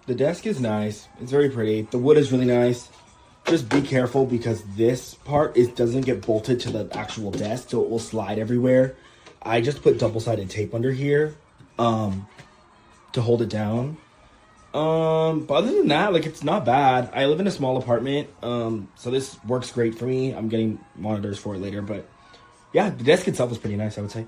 The desk is nice. It's very pretty. The wood is really nice. Just be careful because this part doesn't get bolted to the actual desk, so it will slide everywhere. I just put double-sided tape under here to hold it down. But other than that, like, it's not bad. I live in a small apartment, so this works great for me. I'm getting monitors for it later, but yeah, the desk itself is pretty nice, I would say.